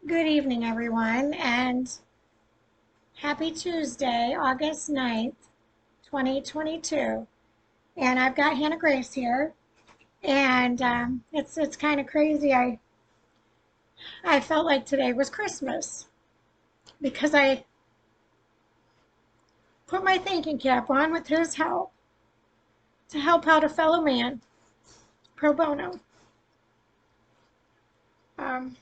Good evening, everyone, and happy Tuesday, August 9th, 2022. And I've got Hannah Grace here, and it's kind of crazy. I felt like today was Christmas because I put my thinking cap on with his help to help out a fellow man pro bono. Um,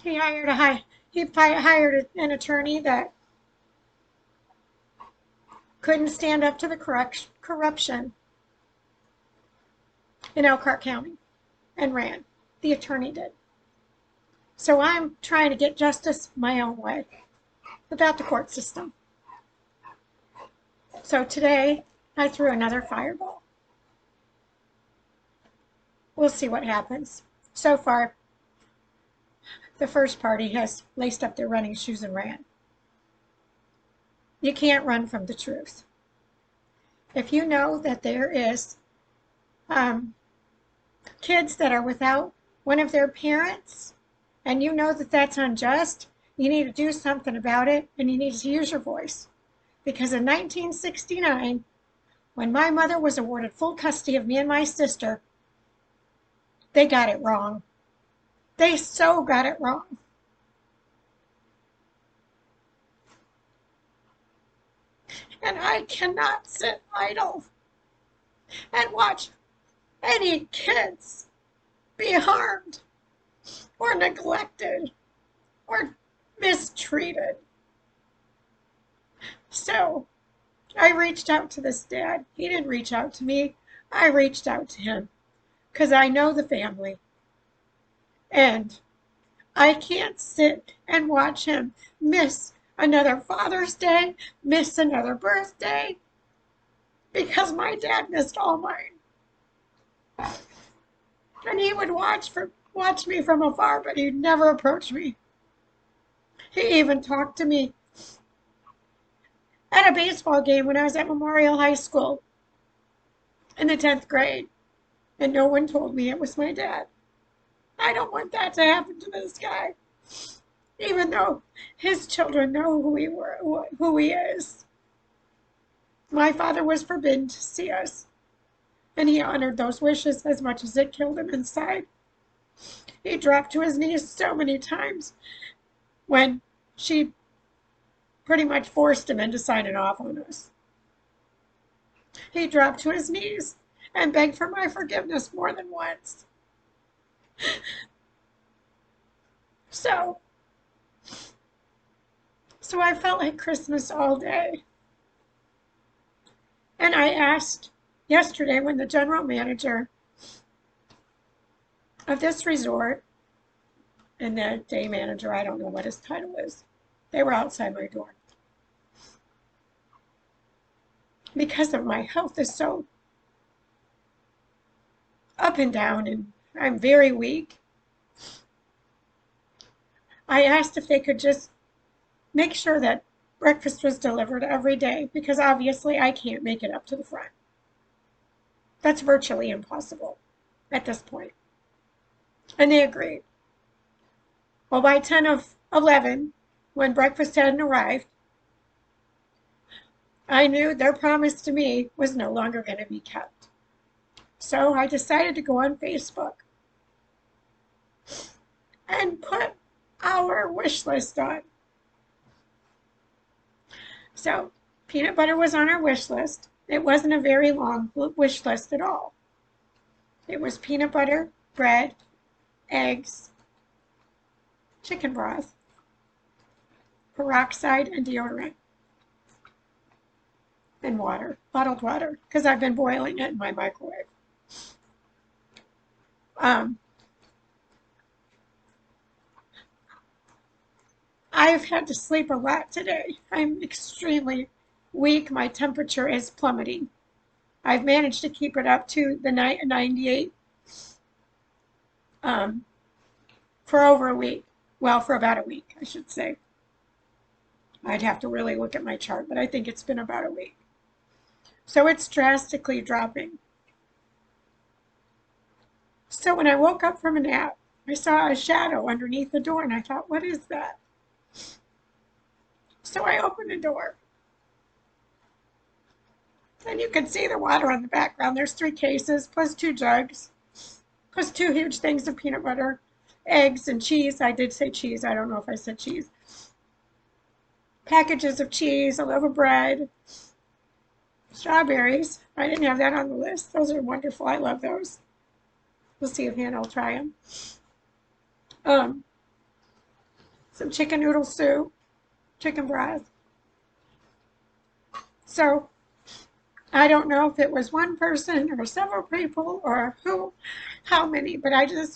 he hired hired an attorney that couldn't stand up to the corruption in Elkhart County and ran. The attorney did. So I'm trying to get justice my own way without the court system. So today I threw another fireball. We'll see what happens. So far, the first party has laced up their running shoes and ran. You can't run from the truth. If you know that there is kids that are without one of their parents, and you know that that's unjust, you need to do something about it, and you need to use your voice. Because in 1969, when my mother was awarded full custody of me and my sister, they got it wrong. They so got it wrong. And I cannot sit idle and watch any kids be harmed or neglected or mistreated. So I reached out to this dad. He didn't reach out to me. I reached out to him because I know the family. And I can't sit and watch him miss another Father's Day, miss another birthday, because my dad missed all mine. And he would watch me from afar, but he'd never approach me. He even talked to me at a baseball game when I was at Memorial High School in the 10th grade, and no one told me it was my dad. I don't want that to happen to this guy, even though his children know who he is. My father was forbidden to see us, and he honored those wishes as much as it killed him inside. He dropped to his knees so many times when she pretty much forced him into signing off on us. He dropped to his knees and begged for my forgiveness more than once. So I felt like Christmas all day. And I asked yesterday when the general manager of this resort and the day manager, I don't know what his title is, they were outside my door. Because of my health is so up and down and I'm very weak, I asked if they could just make sure that breakfast was delivered every day, because obviously I can't make it up to the front. That's virtually impossible at this point. And they agreed. Well, by 10 of 11, when breakfast hadn't arrived, I knew their promise to me was no longer going to be kept. So I decided to go on Facebook and put our wish list on. So peanut butter was on our wish list. It wasn't a very long wish list at all. It was peanut butter, bread, eggs, chicken broth, peroxide and deodorant, and water, bottled water, because I've been boiling it in my microwave. I've had to sleep a lot today. I'm extremely weak. My temperature is plummeting. I've managed to keep it up to the 98 for over a week. Well, for about a week, I should say. I'd have to really look at my chart, but I think it's been about a week. So it's drastically dropping. So when I woke up from a nap, I saw a shadow underneath the door and I thought, what is that? So I opened the door and you can see the water on the background. There's 3 cases plus 2 jugs plus 2 huge things of peanut butter, eggs, and cheese. I did say cheese. I don't know if I said cheese. Packages of cheese, a loaf of bread, strawberries. I didn't have that on the list. Those are wonderful. I love those. We'll see if Hannah will try them. Um, some chicken noodle soup, chicken broth. So I don't know if it was one person or several people or who, how many, but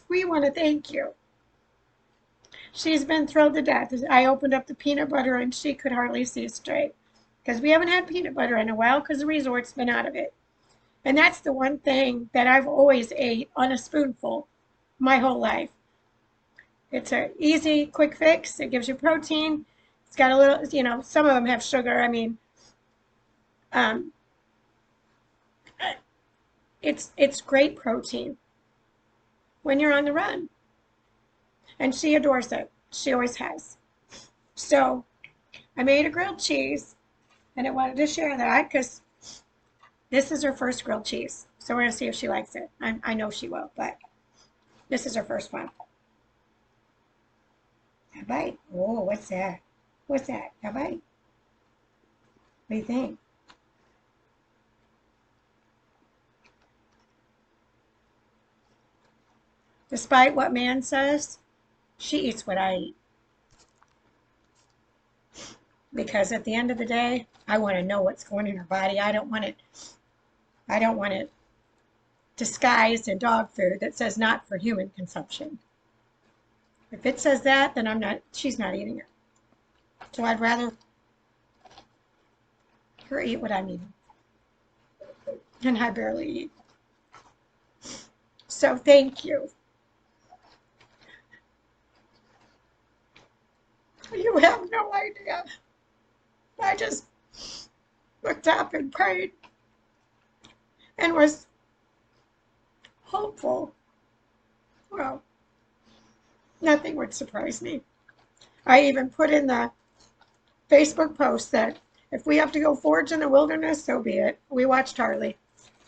we want to thank you. She's been thrilled to death. I opened up the peanut butter and she could hardly see straight because we haven't had peanut butter in a while because the resort's been out of it. And that's the one thing that I've always ate on a spoonful my whole life. It's an easy, quick fix. It gives you protein. It's got a little, some of them have sugar. I mean, um, it's great protein when you're on the run. And she adores it. She always has. So I made a grilled cheese, and I wanted to share that because this is her first grilled cheese. So we're going to see if she likes it. I know she will, but this is her first one. A bite. Oh, what's that? What's that? A bite. What do you think? Despite what man says, she eats what I eat. Because at the end of the day, I want to know what's going in her body. I don't want it disguised in dog food that says not for human consumption. If it says that, then she's not eating it. So I'd rather her eat what I'm eating. And I barely eat. So thank you. You have no idea. I just looked up and prayed and was hopeful. Well, nothing would surprise me. I even put in the Facebook post that if we have to go forage in the wilderness, so be it. We watched Harley.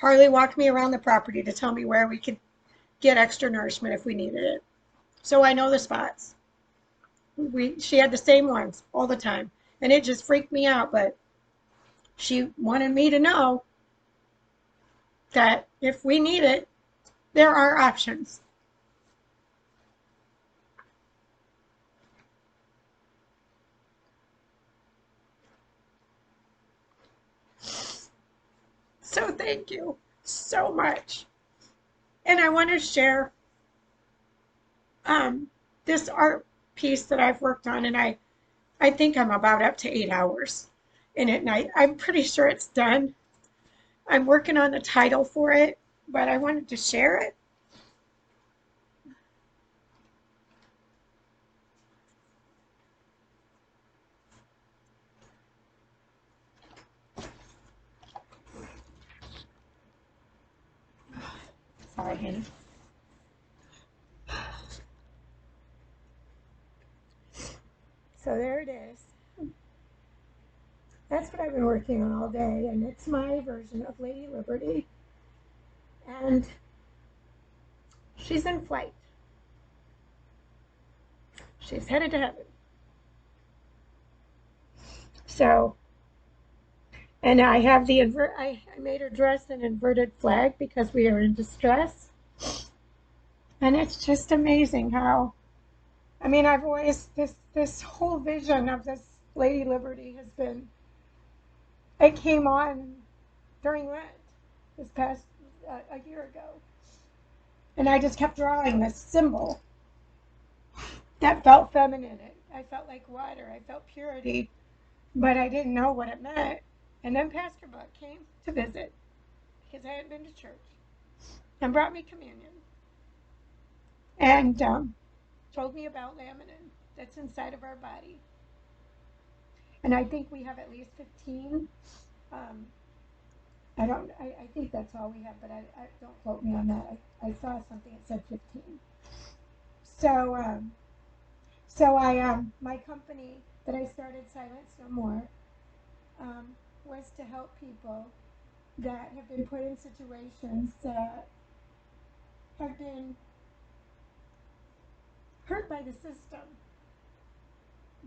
Harley walked me around the property to tell me where we could get extra nourishment if we needed it. So I know the spots. She had the same ones all the time. And it just freaked me out, but she wanted me to know that if we need it, there are options. So thank you so much. And I want to share this art piece that I've worked on, and I think I'm about up to 8 hours in it, and I'm pretty sure it's done. I'm working on the title for it, but I wanted to share it. Sorry, honey. So there it is. That's what I've been working on all day, and it's my version of Lady Liberty. And she's in flight. She's headed to heaven. So, and I have I made her dress an inverted flag because we are in distress. And it's just amazing how, I mean, I've always, this whole vision of this Lady Liberty has been, it came on during Lent this past, a year ago. And I just kept drawing this symbol that felt feminine. I felt like water. I felt purity, but I didn't know what it meant. And then Pastor Buck came to visit because I hadn't been to church and brought me communion and told me about laminin that's inside of our body. And I think we have at least 15. I think that's all we have, but I don't quote me on that. I saw something that said 15. So, so my company that I started, Silence No More, um, was to help people that have been put in situations that have been hurt by the system.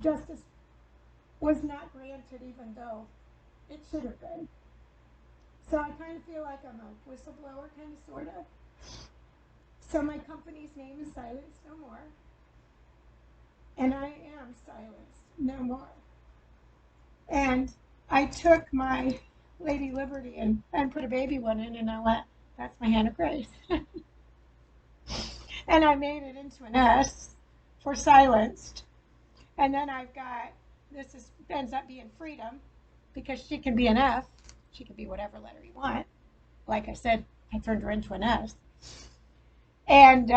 Justice was not granted, even though it should have been. So I kind of feel like I'm a whistleblower, kind of, sort of. So my company's name is Silence No More, and I am silenced no more. And I took my Lady Liberty and put a baby one in, and I went, that's my hand of grace. And I made it into an S for silenced. And then I've got, ends up being freedom, because she can be an F. She can be whatever letter you want. Like I said, I turned her into an S. And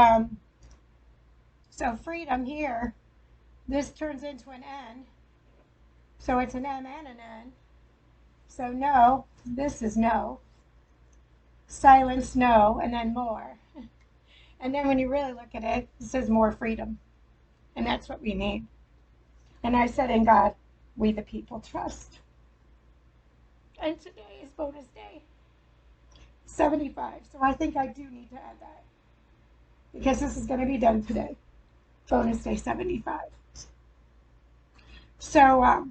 so freedom here, this turns into an N. So it's an M and an N. So no, this is no. Silence, no, and then more. And then when you really look at it, it says more freedom. And that's what we need. And I said, in God, we the people trust. And today is bonus day 75. So I think I do need to add that, because this is going to be done today. Bonus day 75. So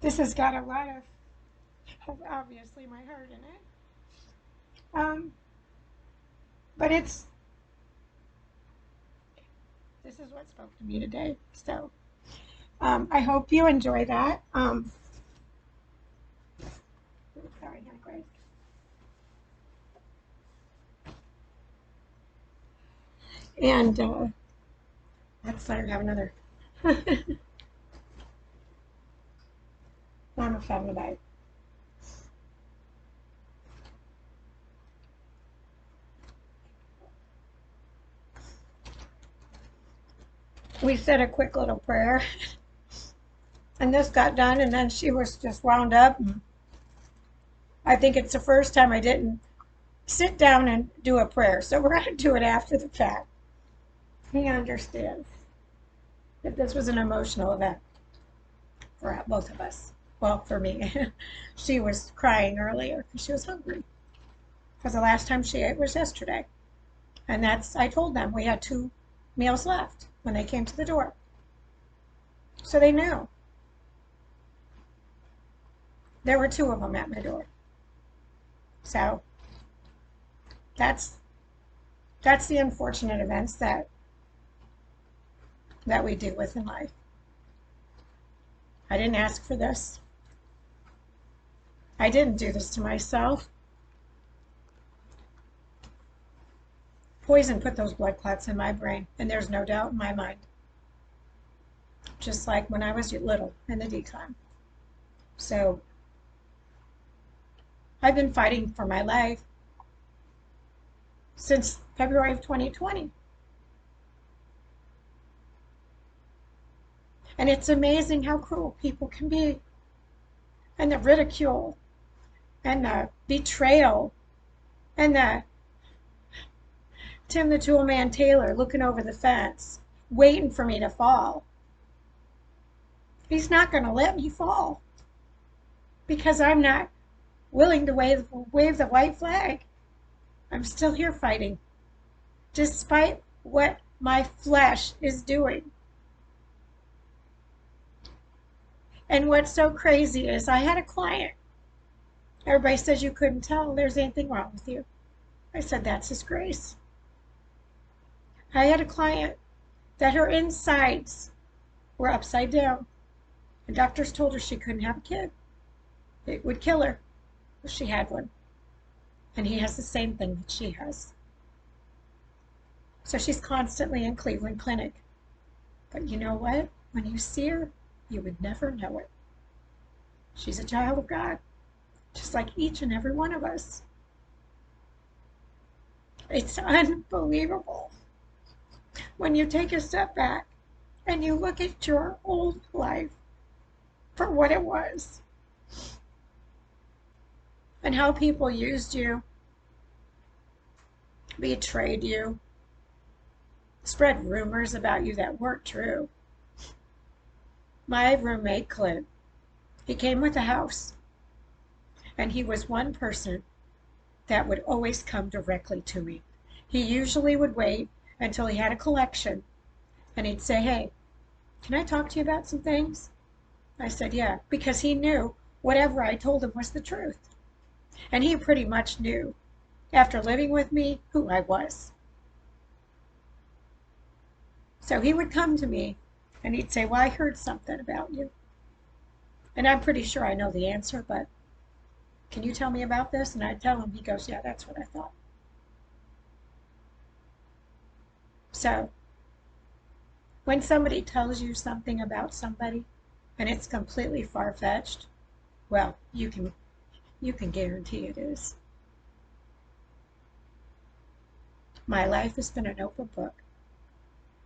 this has got a lot of obviously my heart in it. But this is what spoke to me today. So I hope you enjoy that. Sorry, Hannah Grace. And let's let her have another. I'm a feminine. We said a quick little prayer, and this got done, and then she was just wound up. And I think it's the first time I didn't sit down and do a prayer, so we're going to do it after the fact. He understands that this was an emotional event for both of us. Well, for me. She was crying earlier because she was hungry, because the last time she ate was yesterday. And I told them we had 2 meals left when they came to the door. So they knew. There were 2 of them at my door. So that's the unfortunate events that we deal with in life. I didn't ask for this. I didn't do this to myself. Poison put those blood clots in my brain, and there's no doubt in my mind. Just like when I was little in the decon. So I've been fighting for my life since February of 2020. And it's amazing how cruel people can be. And the ridicule, and the betrayal, and the Tim the Toolman Taylor looking over the fence, waiting for me to fall. He's not going to let me fall, because I'm not willing to wave the white flag. I'm still here fighting, despite what my flesh is doing. And what's so crazy is I had a client. Everybody says you couldn't tell there's anything wrong with you. I said, that's His grace. I had a client that her insides were upside down. The doctors told her she couldn't have a kid. It would kill her if she had one. And he has the same thing that she has. So she's constantly in Cleveland Clinic. But you know what? When you see her, you would never know it. She's a child of God, just like each and every one of us. It's unbelievable when you take a step back and you look at your old life for what it was, and how people used you, betrayed you, spread rumors about you that weren't true. My roommate, Clint, he came with the house, and he was one person that would always come directly to me. He usually would wait until he had a collection, and he'd say, "Hey, can I talk to you about some things?" I said, "Yeah," because he knew whatever I told him was the truth. And he pretty much knew, after living with me, who I was. So he would come to me and he'd say, "Well, I heard something about you. And I'm pretty sure I know the answer, but can you tell me about this?" And I'd tell him. He goes, "Yeah, that's what I thought." So when somebody tells you something about somebody and it's completely far-fetched, well, you can guarantee it is. My life has been an open book.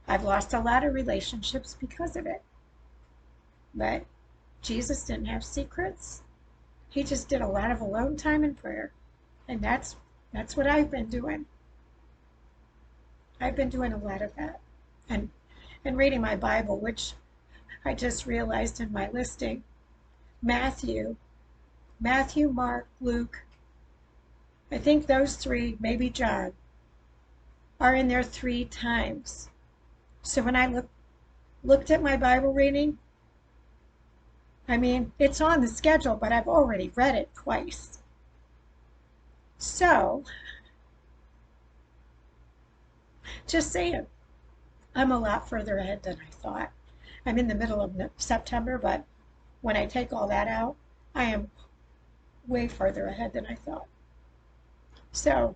I've lost a lot of relationships because of it. But Jesus didn't have secrets. He just did a lot of alone time in prayer. And that's what I've been doing. I've been doing a lot of that. And reading my Bible, which I just realized in my listing, Matthew, Mark, Luke, I think those three, maybe John, are in there 3 times. So when I looked at my Bible reading, I mean, it's on the schedule, but I've already read it twice. So, just saying, I'm a lot further ahead than I thought. I'm in the middle of September, but when I take all that out, I am way further ahead than I thought. So,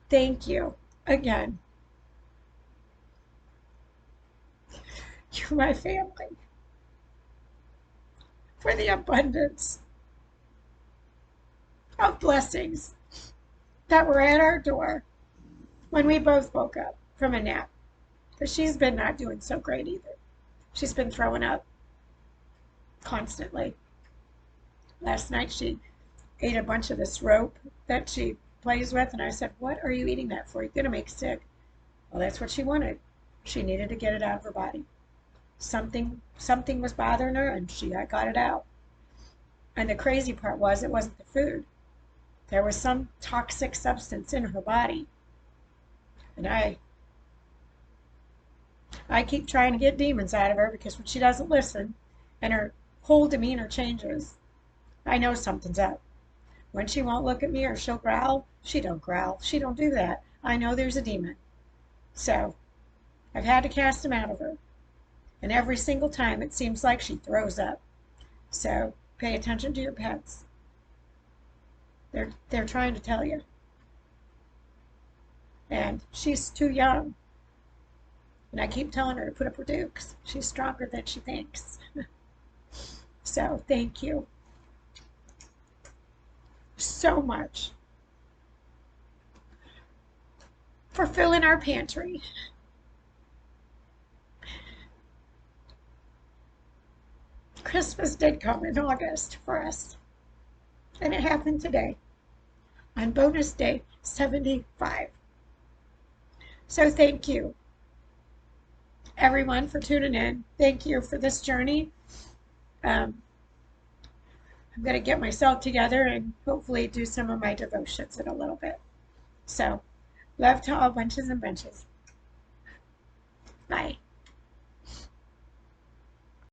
thank you again. You're my family. For the abundance of blessings that were at our door when we both woke up from a nap. Because she's been not doing so great either. She's been throwing up constantly. Last night she ate a bunch of this rope that she plays with, and I said, "What are you eating that for? You're going to make sick." Well, that's what she wanted. She needed to get it out of her body. Something was bothering her, and she got it out. And the crazy part was it wasn't the food. There was some toxic substance in her body. And I keep trying to get demons out of her, because when she doesn't listen and her whole demeanor changes, I know something's up. When she won't look at me or she'll growl, she don't growl. She don't do that. I know there's a demon. So I've had to cast him out of her. And every single time it seems like she throws up. So pay attention to your pets. They're trying to tell you. And she's too young. And I keep telling her to put up her dukes. She's stronger than she thinks. So thank you so much for filling our pantry. Christmas did come in August for us, and it happened today on bonus day 75. So thank you, everyone, for tuning in. Thank you for this journey. I'm going to get myself together and hopefully do some of my devotions in a little bit. So, love to all bunches and bunches. Bye.